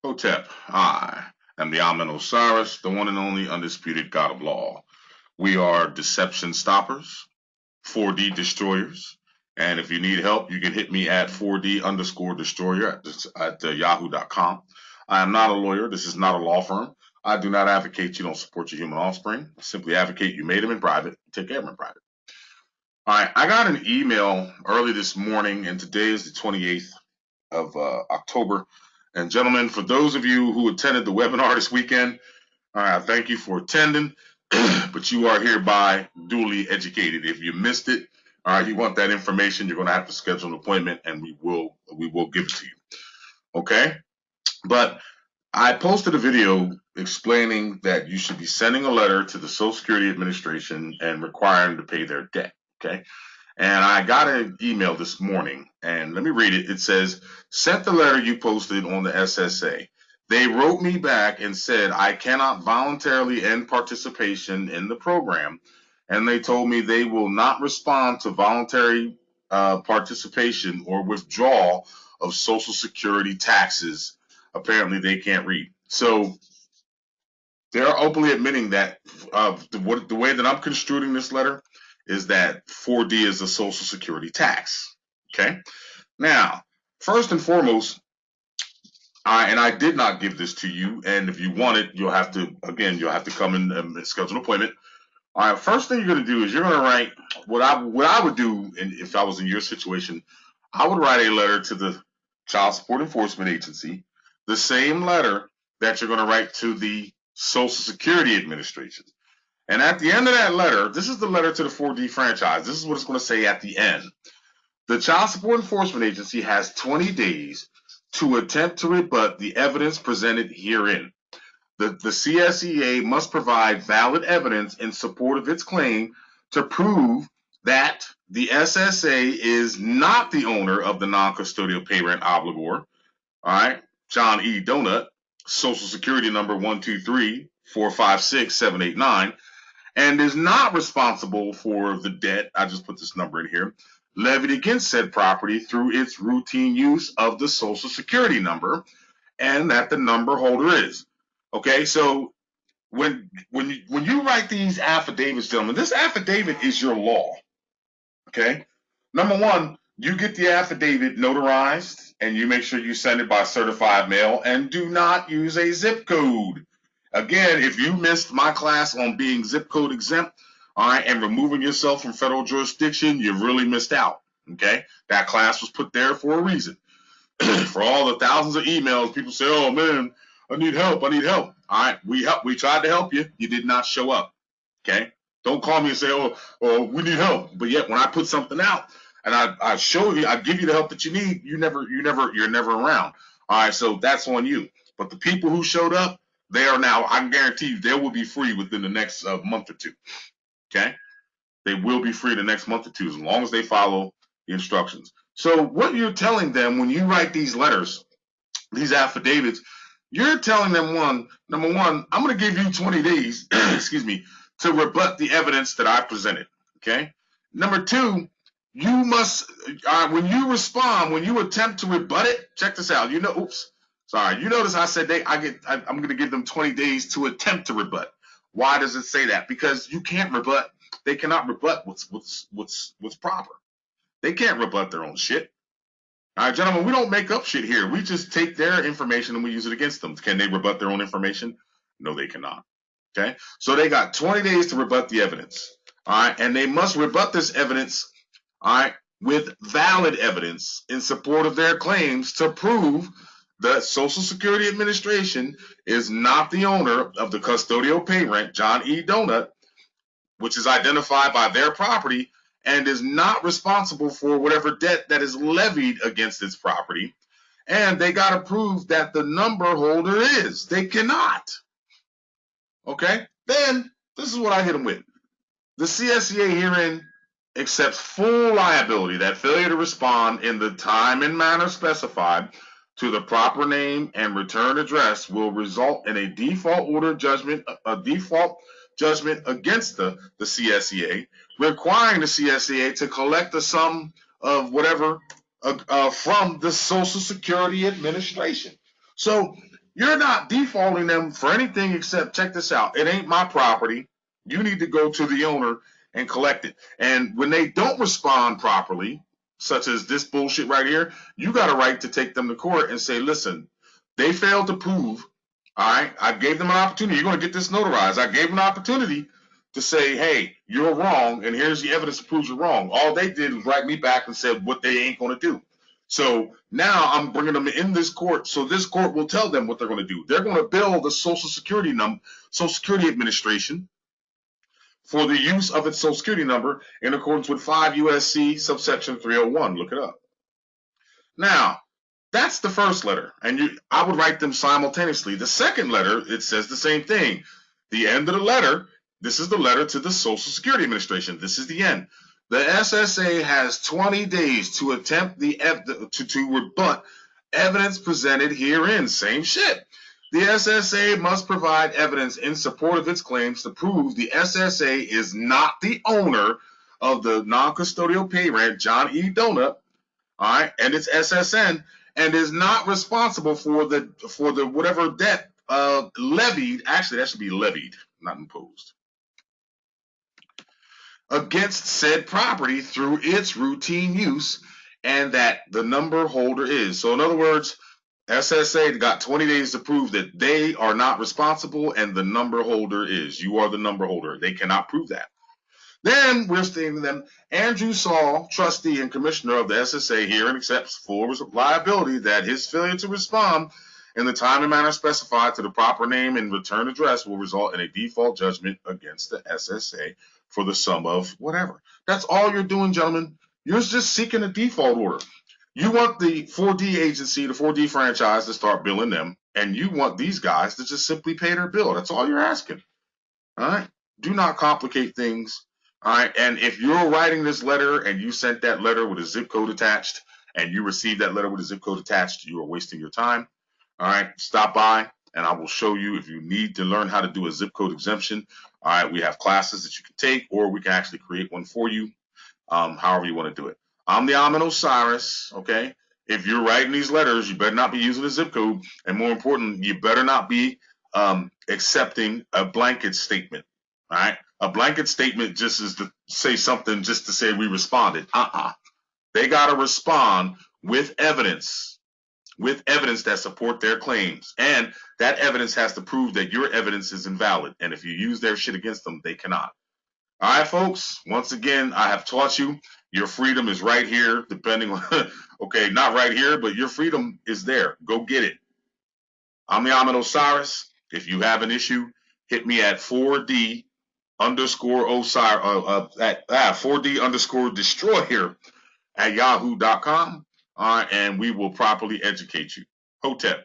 Hotep, I am the Amen Osiris, the one and only undisputed God of law. We are deception stoppers, 4D destroyers, and if you need help, you can hit me at 4D_destroyer at yahoo.com. I am not a lawyer. This is not a law firm. I do not advocate you don't support your human offspring. I simply advocate you made them in private, take care of them in private. All right, I got an email early this morning, and today is the 28th of October. And gentlemen, for those of you who attended the webinar this weekend, thank you for attending, but you are hereby duly educated. If you missed it, you want that information, you're going to have to schedule an appointment, and we will give it to you. Okay? But I posted a video explaining that you should be sending a letter to the Social Security Administration and requiring them to pay their debt. Okay? And I got an email this morning, and let me read it. It says, sent the letter you posted on the SSA. They wrote me back and said I cannot voluntarily end participation in the program, and they told me they will not respond to voluntary participation or withdrawal of Social Security taxes. Apparently, they can't read. So they're openly admitting that the way that I'm construing this letter is that 4D is a Social Security tax. Okay. Now, first and foremost, I did not give this to you, and if you want it, you'll have to come in and schedule an appointment. All right. First thing you're going to do is you're going to write what I would do, if I was in your situation. I would write a letter to the Child Support Enforcement Agency, the same letter that you're going to write to the Social Security Administration. And at the end of that letter, this is the letter to the 4D franchise. This is what it's going to say at the end. The Child Support Enforcement Agency has 20 days to attempt to rebut the evidence presented herein. The CSEA must provide valid evidence in support of its claim to prove that the SSA is not the owner of the non-custodial pay rent obligor. All right, John E. Donut, Social Security number 123456789, and is not responsible for the debt, I just put this number in here, levied against said property through its routine use of the Social Security number, and that the number holder is. Okay, so when you write these affidavits, gentlemen, this affidavit is your law. Okay, number one, you get the affidavit notarized, and you make sure you send it by certified mail, and do not use a zip code. Again, if you missed my class on being zip code exempt, all right, and removing yourself from federal jurisdiction, you really missed out. Okay, that class was put there for a reason. For all the thousands of emails, people say, "Oh man, I need help. I need help." All right, we tried to help you. You did not show up. Okay, don't call me and say, "Oh, we need help." But yet, when I put something out and I show you, I give you the help that you need, you're never around. All right, so that's on you. But the people who showed up, they are now, I can guarantee you, they will be free within the next month or two. Okay, they will be free the next month or two as long as they follow the instructions. So what you're telling them when you write these letters, these affidavits, you're telling them number one, I'm going to give you 20 days, excuse me, to rebut the evidence that I presented. Okay. Number two, you must, when you respond, when you attempt to rebut it, check this out. You notice I said I'm going to give them 20 days to attempt to rebut. Why does it say that? Because you can't rebut. They cannot rebut what's proper. They can't rebut their own shit. All right, gentlemen, we don't make up shit here. We just take their information and we use it against them. Can they rebut their own information? No, they cannot. Okay, so they got 20 days to rebut the evidence. All right, and they must rebut this evidence, all right, with valid evidence in support of their claims to prove the Social Security Administration is not the owner of the custodial pay rent, John E. Donut, which is identified by their property, and is not responsible for whatever debt that is levied against its property. And they got to prove that the number holder is. They cannot. Okay? Then, this is what I hit them with. The CSEA herein accepts full liability that failure to respond in the time and manner specified to the proper name and return address will result in a default judgment against the CSEA, requiring the CSEA to collect the sum of whatever from the Social Security Administration. So You're not defaulting them for anything except, check this out, it ain't my property. You need to go to the owner and collect it. And when they don't respond properly, such as this bullshit right here, you got a right to take them to court and say, listen, they failed to prove. All right, I gave them an opportunity. You're going to get this notarized. I gave them an opportunity to say, hey, you're wrong, and here's the evidence that proves you're wrong. All they did was write me back and said what they ain't going to do. So now I'm bringing them in this court, so this court will tell them what they're going to do. They're going to bill the Social Security Administration for the use of its Social Security number in accordance with 5 USC subsection 301. Look it up. Now, that's the first letter, and I would write them simultaneously. The second letter, it says the same thing. The end of the letter, this is the letter to the Social Security Administration. This is the end. The SSA has 20 days to attempt to rebut evidence presented herein. Same shit. The SSA must provide evidence in support of its claims to prove the SSA is not the owner of the non-custodial pay rent, John E. Donut, all right, and its SSN, and is not responsible for the whatever debt levied. Actually, that should be levied, not imposed, against said property through its routine use, and that the number holder is. So in other words, SSA got 20 days to prove that they are not responsible and the number holder is. You are the number holder. They cannot prove that. Then we're stating them, Andrew Saul, trustee and commissioner of the SSA, herein accepts full liability that his failure to respond in the time and manner specified to the proper name and return address will result in a default judgment against the SSA for the sum of whatever. That's all you're doing, gentlemen. You're just seeking a default order. You want the 4D agency, the 4D franchise, to start billing them, and you want these guys to just simply pay their bill. That's all you're asking. All right? Do not complicate things. All right? And if you're writing this letter and you sent that letter with a zip code attached and you received that letter with a zip code attached, you are wasting your time. All right? Stop by and I will show you if you need to learn how to do a zip code exemption. All right? We have classes that you can take, or we can actually create one for you, however you want to do it. I'm the Amin Osiris, okay? If you're writing these letters, you better not be using a zip code. And more important, you better not be accepting a blanket statement, all right? A blanket statement just is to say something just to say we responded. They got to respond with evidence that support their claims. And that evidence has to prove that your evidence is invalid. And if you use their shit against them, they cannot. All right, folks, once again, I have taught you your freedom is right here, depending on, okay, not right here, but your freedom is there. Go get it. I'm the Amin Osiris. If you have an issue, hit me at 4D underscore Osiris, at 4D underscore destroyer at yahoo.com, and we will properly educate you. Hotep.